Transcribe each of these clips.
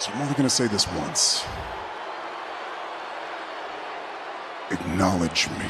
So I'm only going to say this once. Acknowledge me.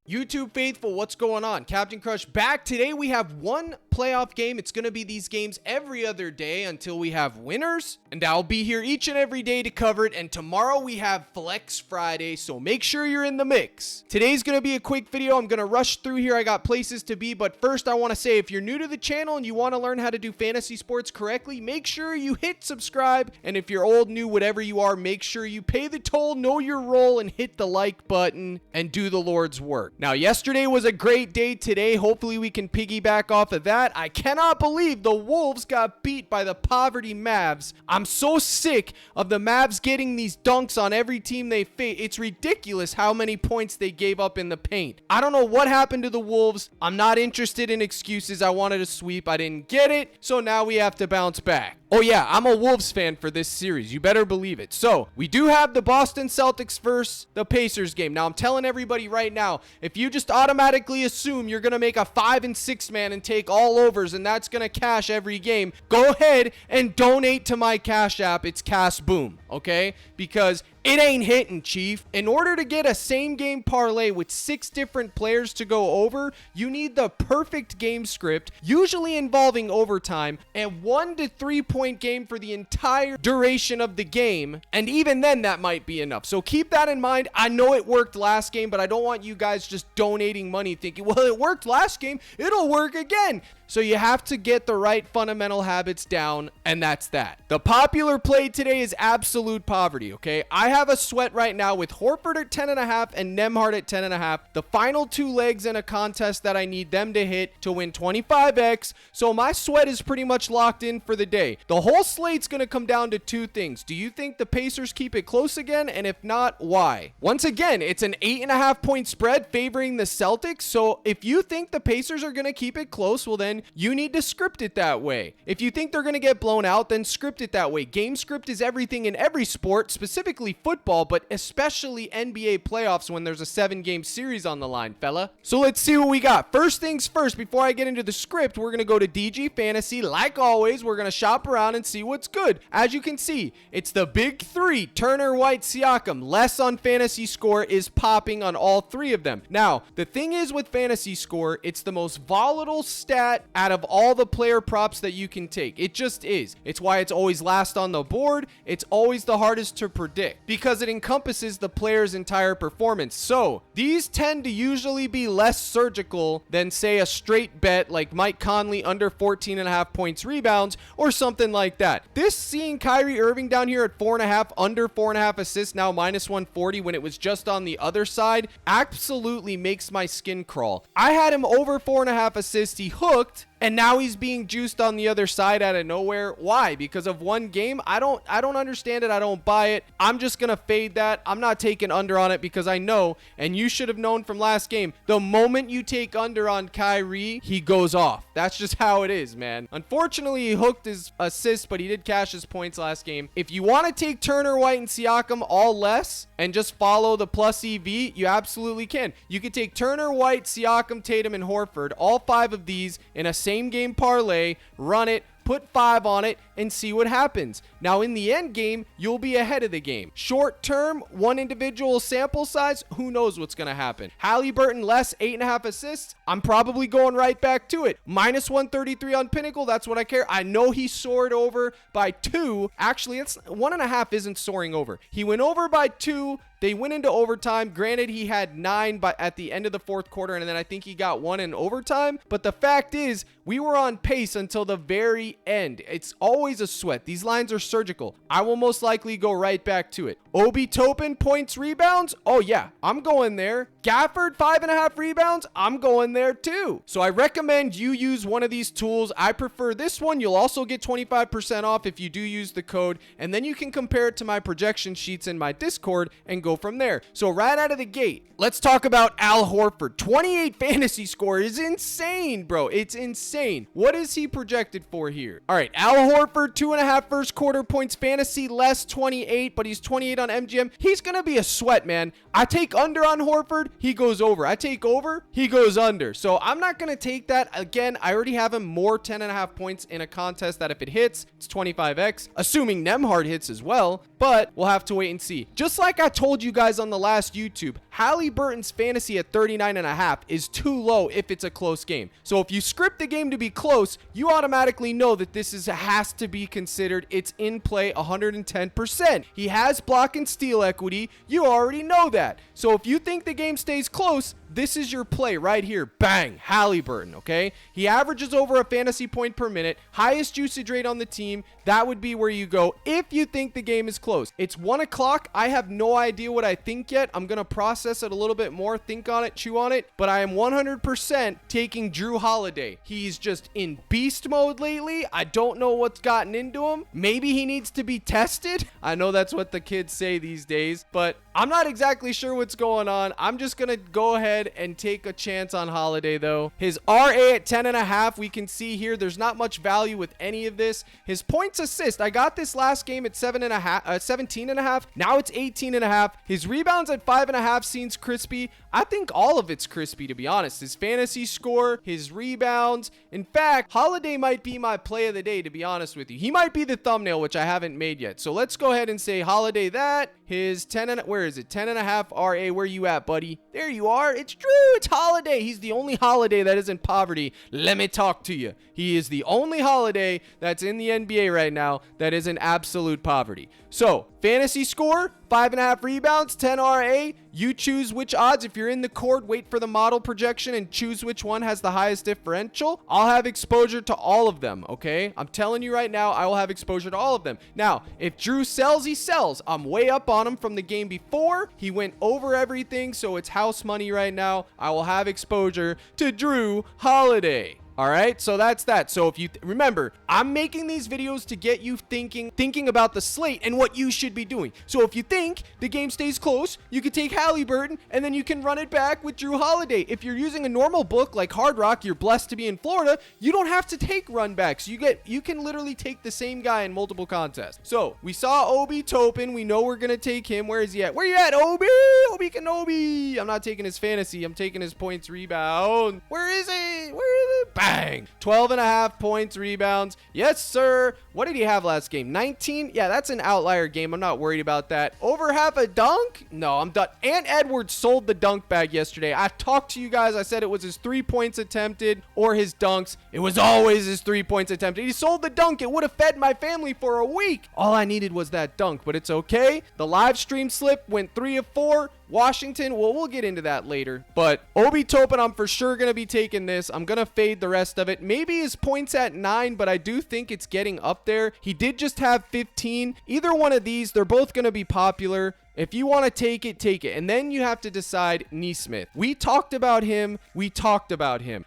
YouTube faithful, what's going on? Captain Crush back. Today we have one playoff game. It's going to be these games every other day until we have winners. And I'll be here each and every day to cover it. And tomorrow we have Flex Friday, so make sure you're in the mix. Today's going to be a quick video. I'm going to rush through here. I got places to be. But first I want to say, if you're new to the channel and you want to learn how to do fantasy sports correctly, make sure you hit subscribe. And if you're old, new, whatever you are, make sure you pay the toll, know your role, and hit the like button and do the Lord's work. Now, yesterday was a great day. Today, hopefully we can piggyback off of that. I cannot believe the Wolves got beat by the poverty Mavs. I'm so sick of the Mavs getting these dunks on every team they face. It's ridiculous how many points they gave up in the paint. I don't know what happened to the Wolves. I'm not interested in excuses. I wanted a sweep. I didn't get it. So now we have to bounce back. Oh yeah, I'm a Wolves fan for this series. You better believe it. So we do have the Boston Celtics versus the Pacers game. Now I'm telling everybody right now, if you just automatically assume you're going to make a 5 and 6 man and take all overs and that's going to cash every game, go ahead and donate to my Cash App. It's Cash Boom, okay? Because it ain't hitting, Chief. In order to get a same game parlay with 6 different players to go over, you need the perfect game script, usually involving overtime, and 1 to 3 point game for the entire duration of the game. And even then, that might be enough. So keep that in mind. I know it worked last game, but I don't want you guys just donating money thinking, well, it worked last game, it'll work again. So you have to get the right fundamental habits down, and that's that. The popular play today is absolute poverty, okay? I have a sweat right now with Horford at 10.5 and Nembhard at 10.5. The final 2 legs in a contest that I need them to hit to win 25x. So my sweat is pretty much locked in for the day. The whole slate's going to come down to 2 things. Do you think the Pacers keep it close again? And if not, why? Once again, it's an 8.5 point spread favoring the Celtics. So if you think the Pacers are going to keep it close, well then you need to script it that way. If you think they're going to get blown out, then script it that way. Game script is everything in every sport, specifically football, but especially NBA playoffs when there's a 7-game series on the line, fella. So let's see what we got. First things first, before I get into the script, we're going to go to DG Fantasy. Like always, we're going to shop around and see what's good. As you can see, it's the big 3, Turner, White, Siakam. Less on Fantasy Score is popping on all 3 of them. Now, the thing is with Fantasy Score, it's the most volatile stat out of all the player props that you can take. It just is. It's why it's always last on the board. It's always the hardest to predict because it encompasses the player's entire performance. So these tend to usually be less surgical than, say, a straight bet like Mike Conley under 14.5 points rebounds or something like that. This seeing Kyrie Irving down here at 4.5, under 4.5 assists, now minus 140 when it was just on the other side, absolutely makes my skin crawl. I had him over 4.5 assists. He hooked. And now he's being juiced on the other side out of nowhere. Why? Because of one game? I don't understand it. I don't buy it. I'm just going to fade that. I'm not taking under on it because I know, and you should have known from last game, the moment you take under on Kyrie, he goes off. That's just how it is, man. Unfortunately, he hooked his assist, but he did cash his points last game. If you want to take Turner, White, and Siakam all less and just follow the plus EV, you absolutely can. You could take Turner, White, Siakam, Tatum, and Horford, all 5 of these in a same game parlay, run it, put 5 on it, and see what happens. Now, in the end game, you'll be ahead of the game. Short term, 1 individual sample size, who knows what's going to happen. Halliburton less 8.5 assists, I'm probably going right back to it. Minus 133 on Pinnacle, that's what I care. I know he soared over by 2. Actually, it's 1.5 isn't soaring over. He went over by 2. They went into overtime. Granted, he had 9 at the end of the 4th quarter, and then I think he got 1 in overtime. But the fact is, we were on pace until the very end. It's always a sweat. These lines are surgical. I will most likely go right back to it. Obi Toppin, points, rebounds. Oh, yeah, I'm going there. Gafford, 5.5 rebounds. I'm going there too. So I recommend you use one of these tools. I prefer this one. You'll also get 25% off if you do use the code. And then you can compare it to my projection sheets in my Discord and go from there. So right out of the gate, let's talk about Al Horford. 28 fantasy score is insane, bro. It's insane. What is he projected for here? All right, Al Horford, 2.5 first quarter points fantasy, less 28, but he's 28 on MGM. He's going to be a sweat, man. I take under on Horford. he goes over. I take over, he goes under. So I'm not going to take that. Again, I already have him more 10.5 points in a contest that if it hits, it's 25x, assuming Nemhard hits as well, but we'll have to wait and see. Just like I told you guys on the last YouTube, Halliburton's fantasy at 39.5 is too low if it's a close game. So if you script the game to be close, you automatically know that this has to be considered. It's in play 110%. He has block and steal equity. You already know that. So if you think the game stays close, this is your play right here. Bang, Halliburton, okay? He averages over a fantasy point per minute, highest usage rate on the team. That would be where you go if you think the game is close. It's 1 o'clock. I have no idea what I think yet. I'm going to process it a little bit more, think on it, chew on it, but I am 100% taking Drew Holiday. He's just in beast mode lately. I don't know what's gotten into him. Maybe he needs to be tested. I know that's what the kids say these days, but I'm not exactly sure what's going on. I'm just going to go ahead and take a chance on Holiday though. His RA at 10.5, we can see here there's not much value with any of this. His points assist, I got this last game at 17.5. Now it's 18.5. His rebounds at 5.5 seems crispy. I think all of it's crispy, to be honest. His fantasy score, his rebounds. In fact, Holiday might be my play of the day, to be honest with you. He might be the thumbnail, which I haven't made yet. So let's go ahead and say Holiday that. His 10 and where is it? 10.5 RA. Where you at, buddy? There you are. It's true. It's Holiday. He's the only Holiday that is in poverty. Let me talk to you. He is the only Holiday that's in the NBA right now that is in absolute poverty. So fantasy score, 5.5 rebounds, 10 RA. You choose which odds. If you're in the court, wait for the model projection and choose which one has the highest differential. I'll have exposure to all of them, okay? I'm telling you right now, I will have exposure to all of them. Now, if Drew sells, he sells. I'm way up on him from the game before. He went over everything, so it's house money right now. I will have exposure to Drew Holiday. All right, so that's that. So if you remember, I'm making these videos to get you thinking about the slate and what you should be doing. So if you think the game stays close, you can take Halliburton and then you can run it back with Drew Holiday. If you're using a normal book like Hard Rock, you're blessed to be in Florida, you don't have to take run backs. You can literally take the same guy in multiple contests. So we saw Obi Toppin. We know we're gonna take him. Where is he at? Where you at, Obi? Obi Kenobi. I'm not taking his fantasy. I'm taking his points rebound. Where is he? Where is it? Bang. 12.5 points, rebounds. Yes, sir. What did he have last game? 19? Yeah, that's an outlier game. I'm not worried about that. Over half a dunk? No, I'm done. Ant Edwards sold the dunk bag yesterday. I talked to you guys. I said it was his 3 points attempted or his dunks. It was always his 3 points attempted. He sold the dunk. It would have fed my family for a week. All I needed was that dunk, but it's okay. The live stream slip went 3 of 4. Washington, well, we'll get into that later. But Obi Toppin, I'm for sure going to be taking this. I'm going to fade the rest of it. Maybe his points at 9, but I do think it's getting up there. He did just have 15. Either one of these, they're both going to be popular. If you want to take it, take it. And then you have to decide Nesmith. We talked about him.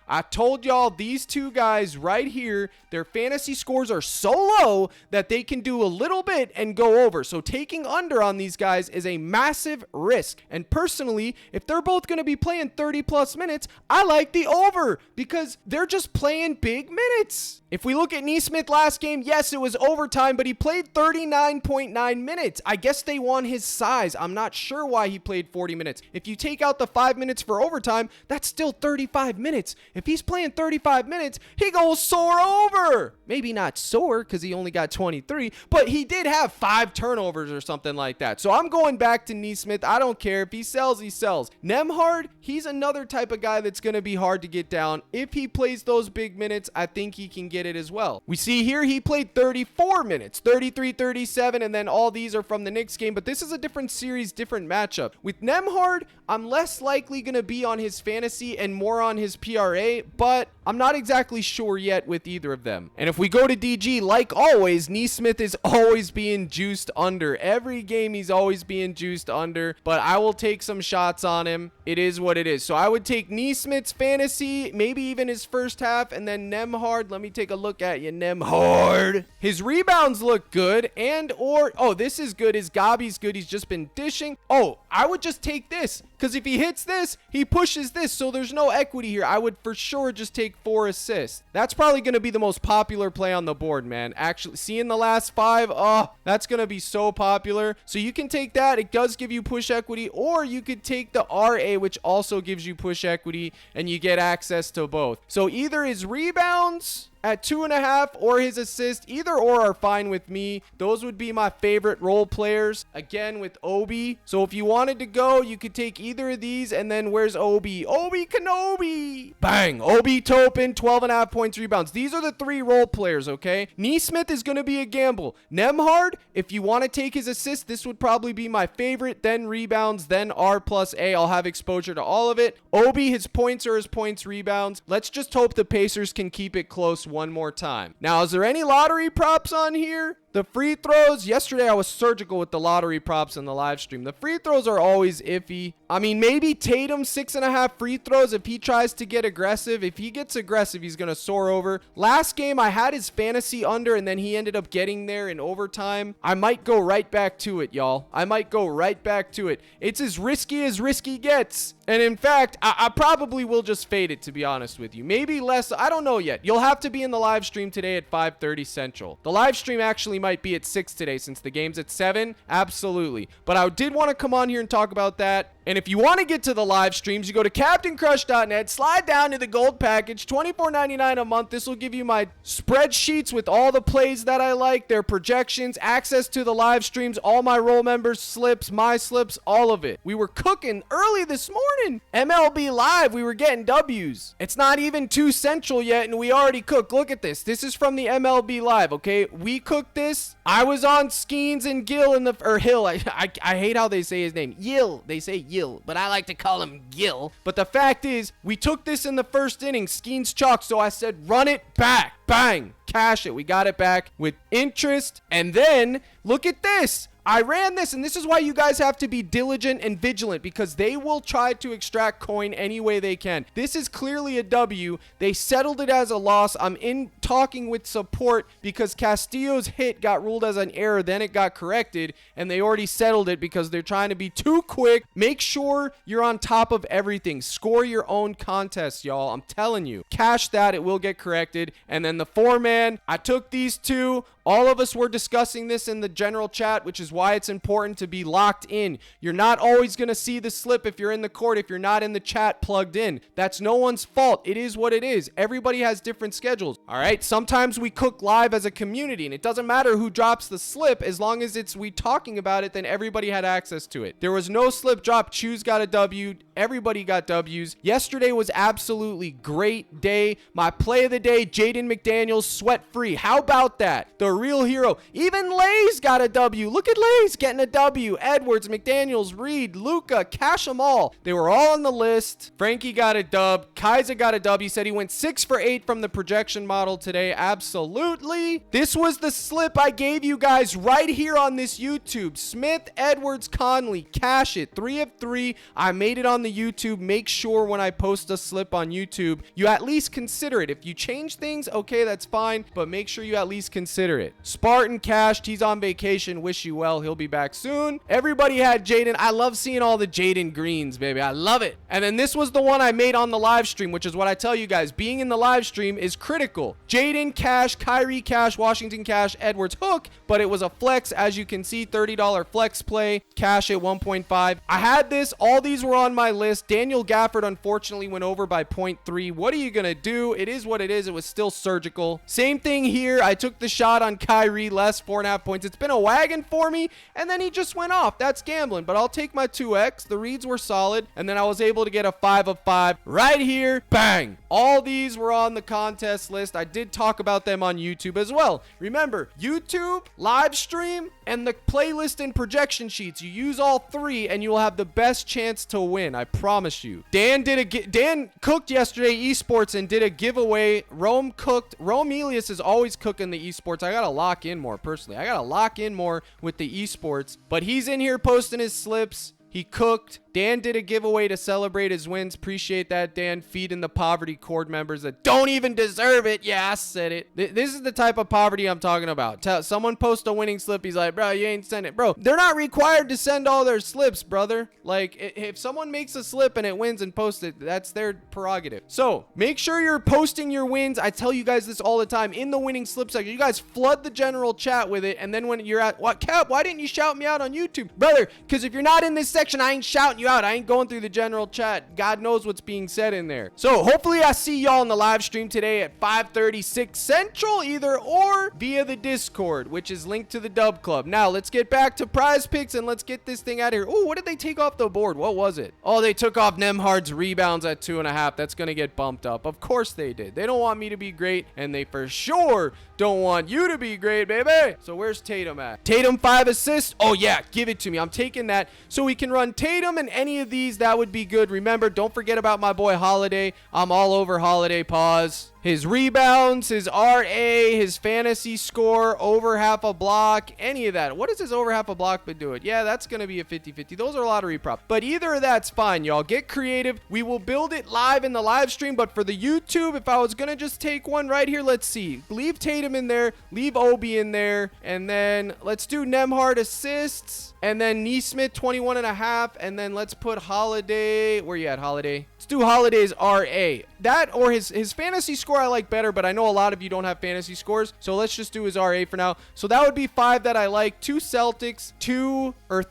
I told y'all these two guys right here, their fantasy scores are so low that they can do a little bit and go over. So taking under on these guys is a massive risk. And personally, if they're both going to be playing 30 plus minutes, I like the over because they're just playing big minutes. If we look at Nesmith last game, yes, it was overtime, but he played 39.9 minutes. I guess they won his size. I'm not sure why he played 40 minutes. If you take out the 5 minutes for overtime, that's still 35 minutes. If he's playing 35 minutes, he goes soar over. Maybe not soar because he only got 23, but he did have 5 turnovers or something like that. So I'm going back to Nesmith. I don't care. If he sells, he sells. Nemhard, he's another type of guy that's going to be hard to get down. If he plays those big minutes, I think he can get it as well. We see here he played 34 minutes, 33, 37, and then all these are from the Knicks game, but this is a different series, different matchup. With Nemhard, I'm less likely going to be on his fantasy and more on his PRA, but I'm not exactly sure yet with either of them. And if we go to DG, like always, Nesmith is always being juiced under. Every game he's always being juiced under, but I will take some shots on him. It is what it is. So I would take Nesmith's fantasy, maybe even his first half, and then Nemhard. Let me take a look at you, Nemhard. His rebounds look good, oh, this is good. His Gabi's good. He's just been dishing. Oh, I would just take this. because if he hits this, he pushes this, so there's no equity here. I would for sure just take 4 assists. That's probably going to be the most popular play on the board, man. Actually, seeing the last 5, oh, that's going to be so popular. So you can take that. It does give you push equity, or you could take the RA, which also gives you push equity, and you get access to both. So either his rebounds at 2.5 or his assist, either or are fine with me. Those would be my favorite role players, again with Obi. So if you wanted to go, you could take either of these, and then where's Obi? Obi Kenobi! Bang! Obi Topin, 12.5 points, rebounds. These are the 3 role players, okay? Neesmith is going to be a gamble. Nemhard, if you want to take his assist, this would probably be my favorite, then rebounds, then R plus A. I'll have exposure to all of it. Obi, his points are his points, rebounds. Let's just hope the Pacers can keep it close one more time. Now, is there any lottery props on here? The free throws, yesterday I was surgical with the lottery props in the live stream. The free throws are always iffy. I mean, maybe Tatum 6.5 free throws if he tries to get aggressive. If he gets aggressive, he's going to soar over. Last game, I had his fantasy under, and then he ended up getting there in overtime. I might go right back to it, y'all. I might go right back to it. It's as risky gets. And in fact, I probably will just fade it, to be honest with you. Maybe less. I don't know yet. You'll have to be in the live stream today at 5:30 Central. The live stream actually might be at 6 today since the game's at 7. Absolutely. But I did want to come on here and talk about that. And if you want to get to the live streams, you go to CaptainCrush.net, slide down to the gold package, $24.99 a month. This will give you my spreadsheets with all the plays that I like, their projections, access to the live streams, all my role members' slips, my slips, all of it. We were cooking early this morning. MLB Live, we were getting W's. It's not even 2 Central yet, and we already cooked. Look at this. This is from the MLB Live, okay? We cooked this. I was on Skeens and Gill in the, or Hill. I hate how they say his name. Yill. They say Yill, but I like to call him Gill. But the fact is, we took this in the first inning, Skeens chalk, so I said, run it back. Bang. Cash it. We got it back with interest. And then, look at this. I ran this, and this is why you guys have to be diligent and vigilant, because they will try to extract coin any way they can. This is clearly a W. They settled it as a loss. I'm in talking with support because Castillo's hit got ruled as an error, then it got corrected, and they already settled it because they're trying to be too quick. Make sure you're on top of everything. Score your own contests, y'all. I'm telling you. Cash that. It will get corrected. And then the 4-man, I took these 2. All of us were discussing this in the general chat, which is why it's important to be locked in. You're not always going to see the slip if you're in the court, if you're not in the chat plugged in. That's no one's fault. It is what it is. Everybody has different schedules. All right. Sometimes we cook live as a community, and it doesn't matter who drops the slip. As long as it's we talking about it, then everybody had access to it. There was no slip drop. Choose got a W. Everybody got W's. Yesterday was absolutely great day. My play of the day, Jaden McDaniels, sweat free. How about that? The real hero. Even Lay's got a W. Look at Lay's getting a W. Edwards, McDaniels, Reed, Luca, cash them all. They were all on the list. Frankie got a dub. Kaiser got a W. Said he went 6 for 8 from the projection model today. Absolutely. This was the slip I gave you guys right here on this YouTube. Smith, Edwards, Conley. Cash it. 3 of 3. I made it on the YouTube. Make sure when I post a slip on YouTube, you at least consider it. If you change things, okay, that's fine, but make sure you at least consider it. Spartan cashed. He's on vacation. Wish you well. He'll be back soon. Everybody had Jaden. I love seeing all the Jaden greens, baby. I love it. And then this was the one I made on the live stream, which is what I tell you guys. Being in the live stream is critical. Jaden cash, Kyrie cash, Washington cash, Edwards hook, but it was a flex. As you can see, $30 flex play. Cash at 1.5. I had this. All these were on my list. Daniel Gafford unfortunately went over by 0.3. What are you going to do? It is what it is. It was still surgical. Same thing here. I took the shot on Kyrie, less 4.5 points. It's been a wagon for me, and then he just went off. That's gambling, but I'll take my 2x. The reads were solid, and then I was able to get a 5 of 5 right here. Bang! All these were on the contest list. I did talk about them on YouTube as well. Remember, YouTube, live stream, and the playlist and projection sheets. You use all 3, and you will have the best chance to win. I promise you. Dan cooked yesterday esports and did a giveaway. Rome cooked. Rome Elias is always cooking the esports. I gotta lock in more personally. I gotta lock in more with the esports. But he's in here posting his slips. He cooked. Dan did a giveaway to celebrate his wins. Appreciate that, Dan. Feeding the poverty cord members that don't even deserve it. Yeah, I said it. This is the type of poverty I'm talking about. Someone post a winning slip. He's like, bro, you ain't sent it. Bro, they're not required to send all their slips, brother. Like, if someone makes a slip and it wins and posts it, that's their prerogative. So make sure you're posting your wins. I tell you guys this all the time in the winning slip section. You guys flood the general chat with it. And then when you're at, what, Cap, why didn't you shout me out on YouTube? Brother, because if you're not in this section, I ain't shouting you out. I ain't going through the general chat. God knows what's being said in there. So hopefully I see y'all in the live stream today at 5:36 Central, either or via the Discord, which is linked to the Dub Club. Now let's get back to prize picks and let's get this thing out of here. Oh, what did they take off the board? What was it? Oh, they took off Nemhard's rebounds at 2.5. That's going to get bumped up. Of course they did. They don't want me to be great, and they for sure don't want you to be great, baby. So where's Tatum at? Tatum 5 assists. Oh yeah, give it to me. I'm taking that. So we can run Tatum and any of these. That would be good. Remember, don't forget about my boy Holiday. I'm all over Holiday. Pause. His rebounds, his RA, his fantasy score, over half a block, any of that. What does his over half a block been doing? Yeah, that's going to be a 50-50. Those are lottery prop. But either of that's fine, y'all. Get creative. We will build it live in the live stream. But for the YouTube, if I was going to just take one right here, let's see. Leave Tatum in there. Leave Obi in there. And then let's do Nemhard assists. And then Neesmith 21.5. And then let's put Holiday. Where you at, Holiday? Let's do Holiday's RA. That or his fantasy score I like better, but I know a lot of you don't have fantasy scores, so let's just do his RA for now. So that would be 5 that I like, 2 Celtics,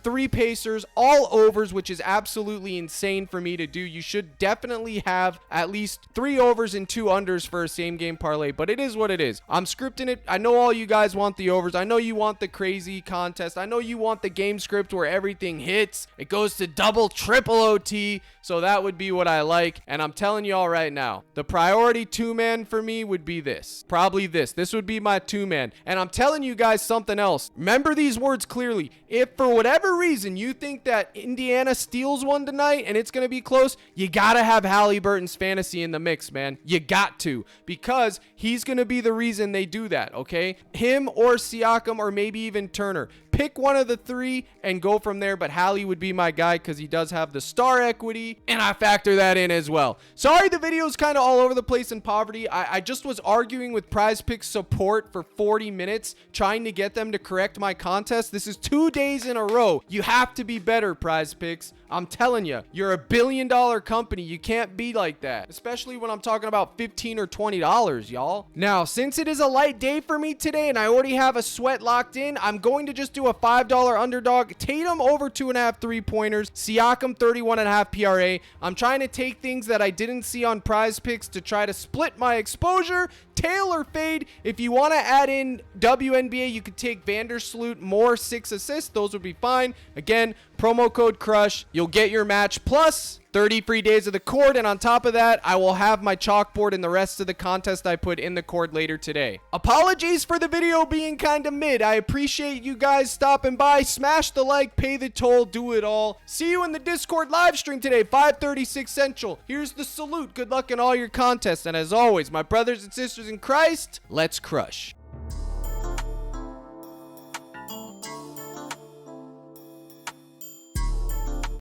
3 Pacers, all overs, which is absolutely insane for me to do. You should definitely have at least 3 overs and 2 unders for a same game parlay, but it is what it is. I'm scripting it. I know all you guys want the overs. I know you want the crazy contest. I know you want the game script where everything hits. It goes to double, triple OT, so that would be what I like, and I'm telling you all right now, the priority 2-man for me would be this. Probably this. This would be my 2-man. And I'm telling you guys something else. Remember these words clearly. If for whatever reason you think that Indiana steals one tonight and it's going to be close, you got to have Halliburton's fantasy in the mix, man. You got to. Because he's going to be the reason they do that, okay? Him or Siakam or maybe even Turner. Pick one of the 3 and go from there. But Hallie would be my guy because he does have the star equity. And I factor that in as well. Sorry the video is kind of all over the place in poverty. I just was arguing with PrizePicks support for 40 minutes trying to get them to correct my contest. This is 2 days in a row. You have to be better, PrizePicks. I'm telling you, you're $1 billion company. You can't be like that, especially when I'm talking about $15 or $20, y'all. Now, since it is a light day for me today and I already have a sweat locked in, I'm going to just do a $5 underdog. Tatum over 2.5 3-pointers. Siakam 31.5 PRA. I'm trying to take things that I didn't see on PrizePicks to try to split my exposure. Tail or fade. If you want to add in WNBA, you could take Vandersloot more 6 assists. Those would be fine. Again, promo code CRUSH. You'll get your match plus 30 free days of the cord, and on top of that, I will have my chalkboard and the rest of the contest I put in the cord later today. Apologies for the video being kind of mid. I appreciate you guys stopping by. Smash the like, pay the toll, do it all. See you in the Discord live stream today, 5:36 Central. Here's the salute. Good luck in all your contests, and as always, my brothers and sisters in Christ, let's crush.